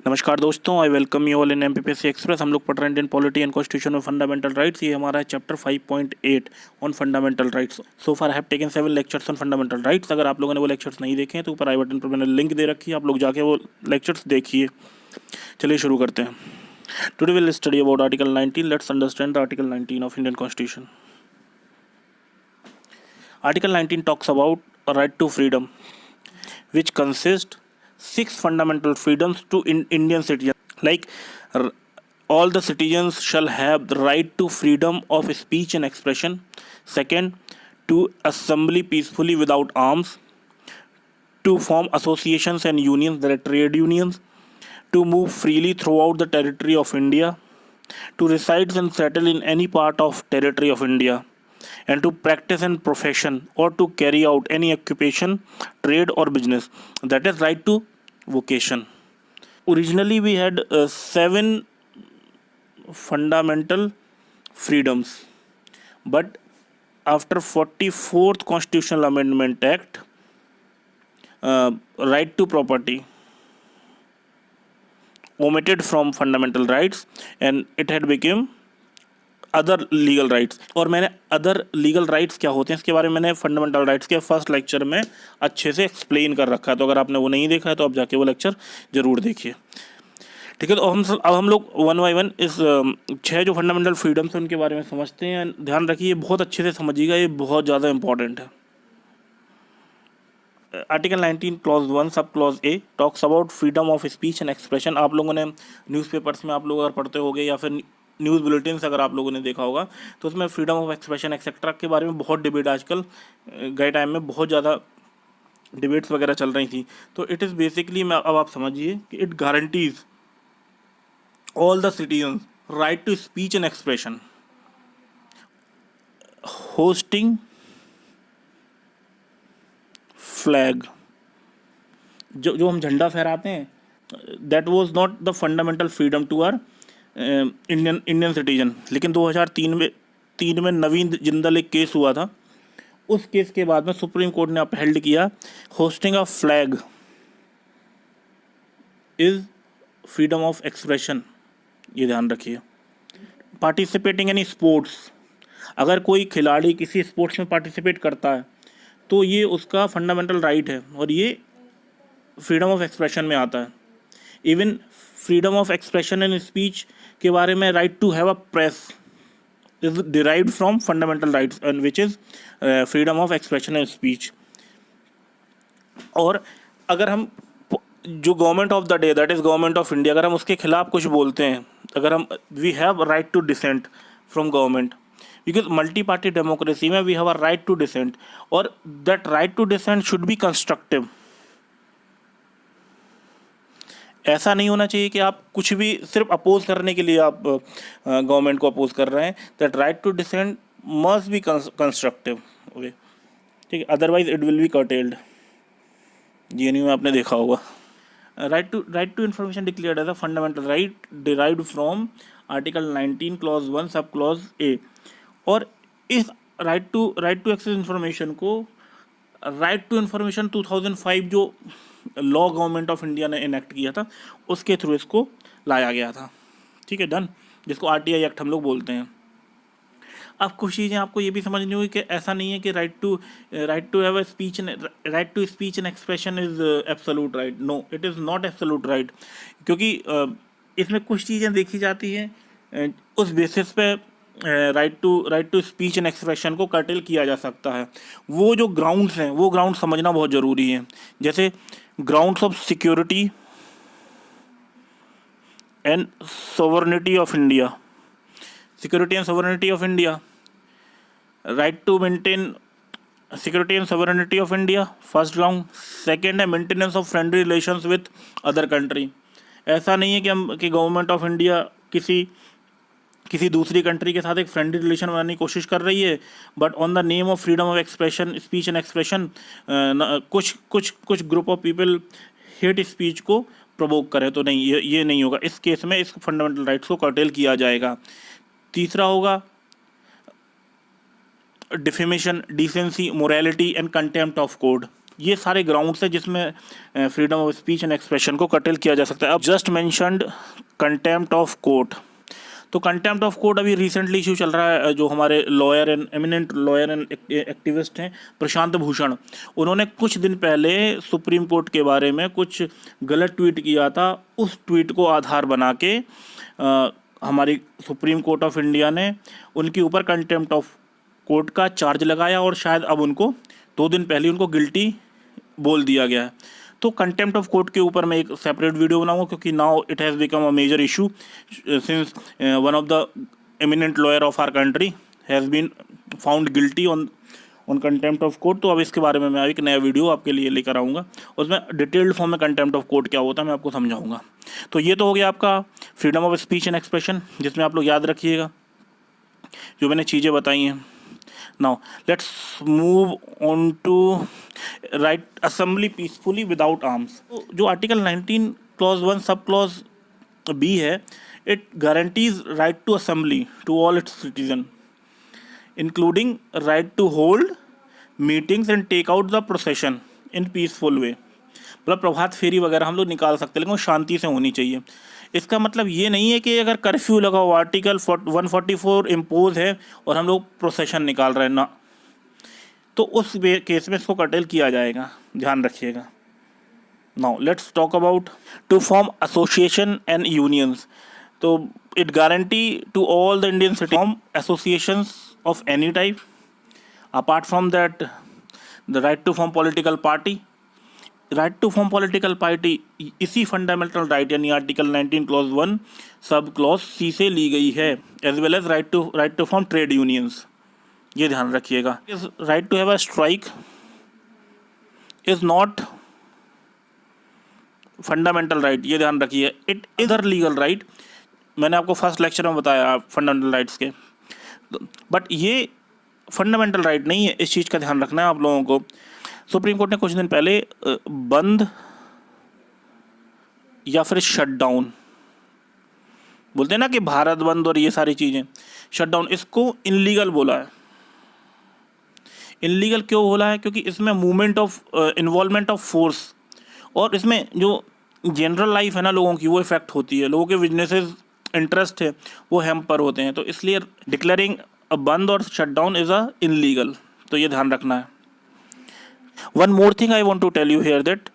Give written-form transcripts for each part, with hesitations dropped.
नमस्कार दोस्तों, I welcome you all in MPPSC express. हम लोग पढ़ रहे हैं इंडियन पॉलिटी एंड कॉन्स्टिट्यूशन में फंडामेंटल राइट्स। ये हमारा है chapter 5.8 on fundamental rights. So far I have taken 7 lectures on fundamental rights. अगर आप लोगों ने वो लेक्चर्स नहीं देखे हैं तो ऊपर आई बटन पर मैंने लिंक दे रखी है, आप लोग जाके वो लेक्चर्स देखिए। चलिए शुरू करते हैं। Today will study about article 19। Let's understand the article 19 of Indian constitution. Article 19 talks about a right to freedom, which consists 6 fundamental freedoms to Indian citizens. Like all the citizens shall have the right to freedom of speech and expression. Second, to assembly peacefully without arms, to form associations and unions, that are trade unions, to move freely throughout the territory of India, to reside and settle in any part of territory of India, and to practice an profession or to carry out any occupation, trade or business. That is right to vocation. Originally we had 7 fundamental freedoms, but after 44th Constitutional Amendment Act, right to property omitted from fundamental rights and it had become other legal rights. और मैंने other legal rights क्या होते हैं इसके बारे में मैंने fundamental rights के फर्स्ट लेक्चर में अच्छे से एक्सप्लेन कर रखा है, तो अगर आपने वो नहीं देखा है तो आप जाके वो लेक्चर ज़रूर देखिए। ठीक है, तो अब हम लोग वन बाई वन इस 6 जो फंडामेंटल फ्रीडम्स हैं उनके बारे में समझते हैं। ध्यान रखिए, बहुत अच्छे से समझिएगा, ये बहुत ज़्यादा इंपॉर्टेंट है। Article 19 clause 1 sub clause A talks about freedom of speech and expression. आप लोगों ने न्यूज़पेपर्स में आप लोग अगर पढ़ते होंगे या फिर न्यूज़ बुलेटिन अगर आप लोगों ने देखा होगा तो उसमें फ्रीडम ऑफ एक्सप्रेशन एक्सेट्रा के बारे में बहुत डिबेट आजकल गए टाइम में बहुत ज़्यादा डिबेट्स वगैरह चल रही थी। तो इट इज़ बेसिकली, मैं अब आप समझिए कि it guarantees all the citizen right to speech and expression, hosting flag, जो हम झंडा फहराते हैं, that was not the fundamental freedom to our Indian citizen. लेकिन 2003 में नवीन जिंदल एक केस हुआ था, उस केस के बाद में सुप्रीम कोर्ट ने अपहेल्ड किया hosting a flag is freedom of expression. ये ध्यान रखिए। पार्टिसिपेटिंग एनी स्पोर्ट्स, अगर कोई खिलाड़ी किसी स्पोर्ट्स में पार्टिसिपेट करता है तो ये उसका फंडामेंटल राइट है और ये फ्रीडम ऑफ एक्सप्रेशन में आता है। Even freedom of expression and speech के बारे में right to have a press is derived from fundamental rights and which is freedom of expression and speech. और अगर हम जो government of the day that is government of India, अगर हम उसके खिलाफ कुछ बोलते हैं, अगर हम we have right to dissent from government, because multi party democracy में we have a right to decent और that right to dissent should be constructive. ऐसा नहीं होना चाहिए कि आप कुछ भी सिर्फ अपोज करने के लिए आप गवर्नमेंट को अपोज कर रहे हैं। That right to dissent must be constructive, okay, ठीक है, otherwise it will be curtailed. JNU में आपने देखा होगा। Right to information declared as a fundamental right derived from article 19 clause 1 sub clause A. और इस राइट टू एक्सेस इन्फॉर्मेशन को right to information 2005 जो लॉ गवर्नमेंट ऑफ इंडिया ने enact किया था उसके थ्रू इसको लाया गया था। ठीक है, डन, जिसको आरटीआई एक्ट हम लोग बोलते हैं। अब कुछ चीज़ें आपको ये भी समझनी होगी कि ऐसा नहीं है कि right to have a speech right to speech and expression is absolute right. No, it is not absolute right, क्योंकि इसमें कुछ चीज़ें देखी जाती हैं उस बेसिस पे right to speech and expression को कर्टेल किया जा सकता है। वो जो ग्राउंड्स हैं वो ग्राउंड समझना बहुत ज़रूरी है। जैसे grounds of security and sovereignty of India, security and sovereignty of India, right to maintain security and sovereignty of India, first ground. Second है maintenance of friendly relations with other country. ऐसा नहीं है कि गवर्नमेंट ऑफ इंडिया किसी दूसरी country के साथ एक फ्रेंडली रिलेशन बनाने की कोशिश कर रही है, but on the name of freedom of expression speech and expression कुछ group of people hate speech को प्रोवोक करे, तो नहीं, ये नहीं होगा। इस केस में इस फंडामेंटल राइट्स को कर्टेल किया जाएगा। तीसरा होगा defamation, decency, morality and contempt of code. ये सारे ग्राउंड्स है जिसमें freedom of speech and expression को कर्टेल किया जा सकता है। अब just mentioned contempt of court, तो कंटेम्प्ट ऑफ कोर्ट अभी रिसेंटली इशू चल रहा है। जो हमारे lawyer and eminent lawyer and activist हैं प्रशांत भूषण, उन्होंने कुछ दिन पहले सुप्रीम कोर्ट के बारे में कुछ गलत ट्वीट किया था। उस ट्वीट को आधार बना के हमारी सुप्रीम कोर्ट ऑफ इंडिया ने उनके ऊपर कंटेम्प्ट ऑफ कोर्ट का चार्ज लगाया और शायद अब उनको 2 दिन पहले उनको गिल्टी बोल दिया गया है। तो कंटेम्प्ट ऑफ कोर्ट के ऊपर मैं एक सेपरेट वीडियो बनाऊंगा, क्योंकि now it has become a major issue since one of the eminent lawyer of our country has been found guilty on contempt of court. तो अब इसके बारे में मैं एक नया वीडियो आपके लिए लेकर आऊँगा, उसमें डिटेल्ड फॉर्म में कंटेम्प्ट ऑफ कोर्ट क्या होता है मैं आपको समझाऊंगा। तो ये तो हो गया आपका freedom of speech and expression, जिसमें आप लोग याद रखिएगा जो मैंने चीज़ें बताई हैं। Now let's move on to right assembly peacefully without arms. जो article 19 clause 1 sub clause B है, it guarantees right to assembly to all its citizen including right to hold meetings and take out the procession in peaceful way. मतलब प्रभात फेरी वगैरह हम लोग निकाल सकते हैं, लेकिन वो शांति से होनी चाहिए। इसका मतलब ये नहीं है कि अगर कर्फ्यू लगा हो, आर्टिकल 144 इम्पोज है और हम लोग प्रोसेशन निकाल रहे हैं ना, तो उस केस में इसको कर्टेल किया जाएगा, ध्यान रखिएगा। Now let's talk about to form association and unions. तो it guarantee to all the Indian city form associations of any type. Apart from that the right to form political party, right to form political party इसी fundamental right यानी article 19 clause 1 sub clause C से ली गई है, as well as right to form trade unions. ये ध्यान रखिएगा। Is right to have a strike is not fundamental right, ये ध्यान रखिए। It is a legal right. मैंने आपको फर्स्ट लेक्चर में बताया फंडामेंटल राइट्स के, बट ये फंडामेंटल राइट नहीं है, इस चीज़ का ध्यान रखना है आप लोगों को। सुप्रीम कोर्ट ने कुछ दिन पहले बंद या फिर शटडाउन बोलते हैं ना कि भारत बंद और ये सारी चीज़ें, शटडाउन, इसको इनलीगल बोला है। इनलीगल क्यों बोला है? क्योंकि इसमें movement of involvement of force और इसमें जो जनरल लाइफ है ना लोगों की, वो इफेक्ट होती है, लोगों के बिजनेसेस इंटरेस्ट है वो हैम्पर होते हैं। तो इसलिए डिक्लेयरिंग अ बंद और शटडाउन इज़ अ इनलीगल, तो ये ध्यान रखना है। One more thing I want to tell you here that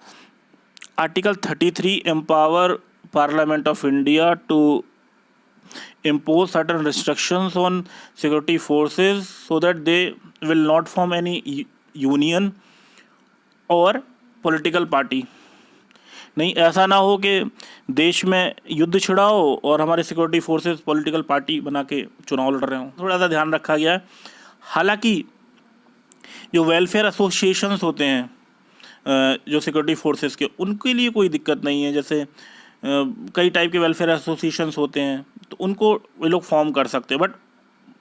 Article 33 empower Parliament of India to impose certain restrictions on security forces so that they will not form any union or political party। नहीं, ऐसा ना हो कि देश में युद्ध छिड़ाओ और हमारे सिक्योरिटी फोर्सेस पॉलिटिकल पार्टी बना के चुनाव लड़ रहे हों। थोड़ा सा ध्यान रखा गया है। हालांकि जो वेलफेयर एसोसिएशंस होते हैं जो सिक्योरिटी फोर्सेस के, उनके लिए कोई दिक्कत नहीं है। जैसे कई टाइप के वेलफेयर एसोसिएशंस होते हैं तो उनको वे लोग फॉर्म कर सकते हैं, बट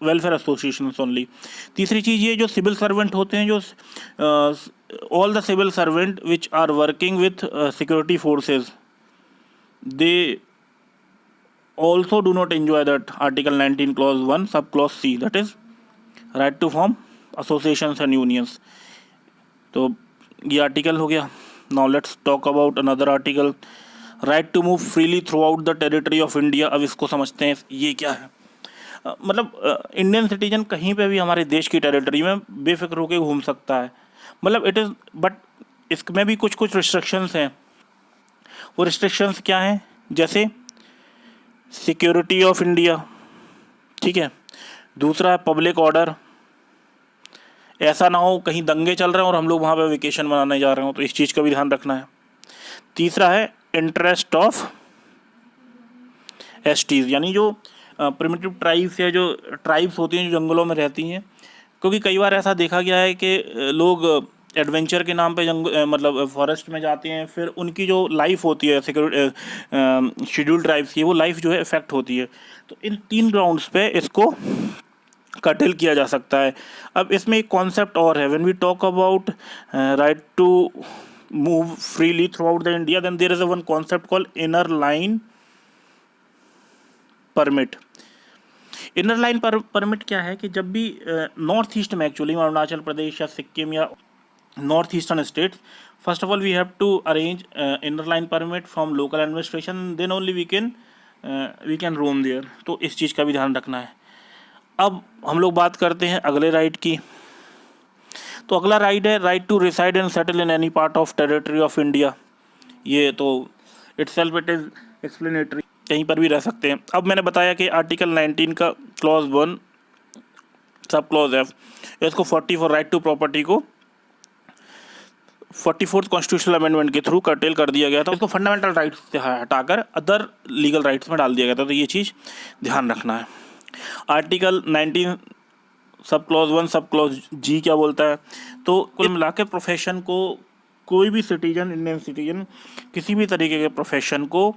वेलफेयर एसोसिएशंस ओनली। तीसरी चीज़ ये, जो सिविल सर्वेंट होते हैं, जो all the civil servant which are working with security forces, they also do not enjoy that article 19 clause 1 sub clause C, that is right to form associations and unions. तो ये article हो गया। Now let's talk about another article, right to move freely throughout the territory of India. अब इसको समझते हैं ये क्या है। मतलब इंडियन सिटीजन कहीं पे भी हमारे देश की टेरिटरी में बेफिक्र होकर घूम सकता है। मतलब इट इज़, बट इसमें भी कुछ कुछ रिस्ट्रिक्शंस हैं। वो रिस्ट्रिक्शंस क्या हैं? जैसे सिक्योरिटी ऑफ इंडिया, ठीक है। दूसरा है पब्लिक ऑर्डर, ऐसा ना हो कहीं दंगे चल रहे हैं और हम लोग वहाँ पे वेकेशन मनाने जा रहे हो, तो इस चीज़ का भी ध्यान रखना है। तीसरा है इंटरेस्ट ऑफ एसटीज, यानी जो प्रिमिटिव ट्राइब्स या जो ट्राइब्स होती हैं जो जंगलों में रहती हैं। क्योंकि कई बार ऐसा देखा गया है कि लोग एडवेंचर के नाम पे मतलब फॉरेस्ट में जाते हैं, फिर उनकी जो लाइफ होती है सिक्योरिटी शेड्यूल्ड ट्राइब्स की, वो लाइफ जो है इफेक्ट होती है। तो इन 3 ग्राउंड्स पे इसको कर्टेल किया जा सकता है। अब इसमें एक कॉन्सेप्ट और है, when we talk about right to move freely throughout the India, then there is a one concept called inner line permit. Inner line permit क्या है कि जब भी नॉर्थ ईस्ट में, एक्चुअली अरुणाचल प्रदेश या सिक्किम या north eastern states. First of all, we have to arrange inner line permit from local administration, then only we can roam there. तो इस चीज़ का भी ध्यान रखना है. अब हम लोग बात करते हैं अगले राइट की. तो अगला राइट है right to reside and settle in any part of territory of India. ये तो इटसेल्फ इट इज़ एक्सप्लेनेटरी, कहीं पर भी रह सकते हैं. अब मैंने बताया कि आर्टिकल 19 का क्लॉज 1 सब क्लॉज F, इसको 44 राइट टू प्रॉपर्टी को 44th कॉन्स्टिट्यूशनल अमेंडमेंट के थ्रू कर्टेल कर दिया गया था. इसको फंडामेंटल राइट्स से हटाकर अदर लीगल राइट्स में डाल दिया गया था. तो ये चीज़ ध्यान रखना है. Article 19 sub clause 1 sub clause G क्या बोलता है? तो कुल मिला के प्रोफेशन को कोई भी सिटीजन, इंडियन सिटीजन किसी भी तरीके के प्रोफेशन को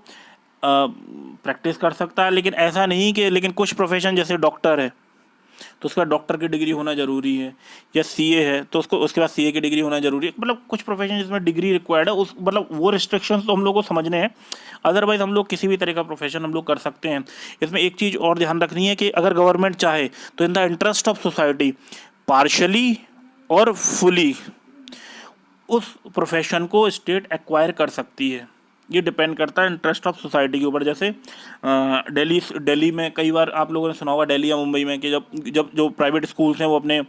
प्रैक्टिस कर सकता है. लेकिन ऐसा नहीं कि लेकिन कुछ प्रोफेशन जैसे डॉक्टर है तो उसका डॉक्टर की डिग्री होना ज़रूरी है, या CA है तो उसको उसके बाद CA की डिग्री होना ज़रूरी है. मतलब कुछ प्रोफेशन जिसमें डिग्री रिक्वायर्ड है उस मतलब वो रिस्ट्रिक्शंस तो हम लोग को समझने हैं. अदरवाइज़ हम लोग किसी भी तरह का प्रोफेशन हम लोग कर सकते हैं. इसमें एक चीज़ और ध्यान रखनी है कि अगर गवर्नमेंट चाहे तो in the interest of society partially और फुली उस प्रोफेशन को स्टेट एक्वायर कर सकती है. ये डिपेंड करता है इंटरेस्ट ऑफ सोसाइटी के ऊपर. जैसे दिल्ली में कई बार आप लोगों ने सुना होगा, दिल्ली या मुंबई में, कि जब जो प्राइवेट स्कूल्स हैं वो अपने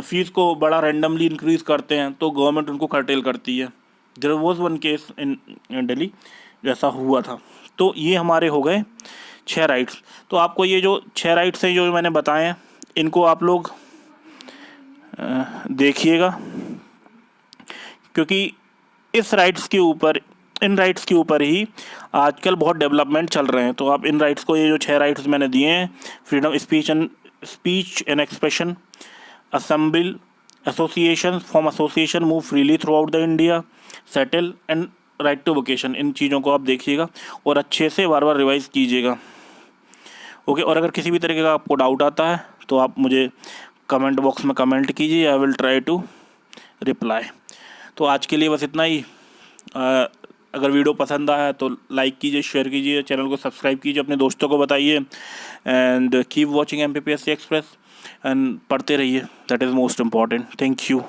फीस को बड़ा रैंडमली इंक्रीज़ करते हैं तो गवर्नमेंट उनको कर्टेल करती है. There was one case in Delhi जैसा हुआ था. तो ये हमारे हो गए 6 राइट्स. तो आपको ये जो 6 राइट्स हैं जो मैंने बताए हैं इनको आप लोग देखिएगा, क्योंकि इन राइट्स के ऊपर ही आजकल बहुत डेवलपमेंट चल रहे हैं. तो आप इन राइट्स को, ये जो 6 राइट्स मैंने दिए हैं, freedom speech and expression, assemble, association, form association, move freely throughout the India, settle and right to vocation, इन चीज़ों को आप देखिएगा और अच्छे से बार बार रिवाइज कीजिएगा. ओके. और अगर किसी भी तरीके का आपको डाउट आता है तो आप मुझे कमेंट बॉक्स में कमेंट कीजिए. I will try to reply. तो आज के लिए बस इतना ही. अगर वीडियो पसंद आया तो लाइक कीजिए, शेयर कीजिए, चैनल को सब्सक्राइब कीजिए, अपने दोस्तों को बताइए. And keep watching MPPSC express and पढ़ते रहिए. That is most important. Thank you.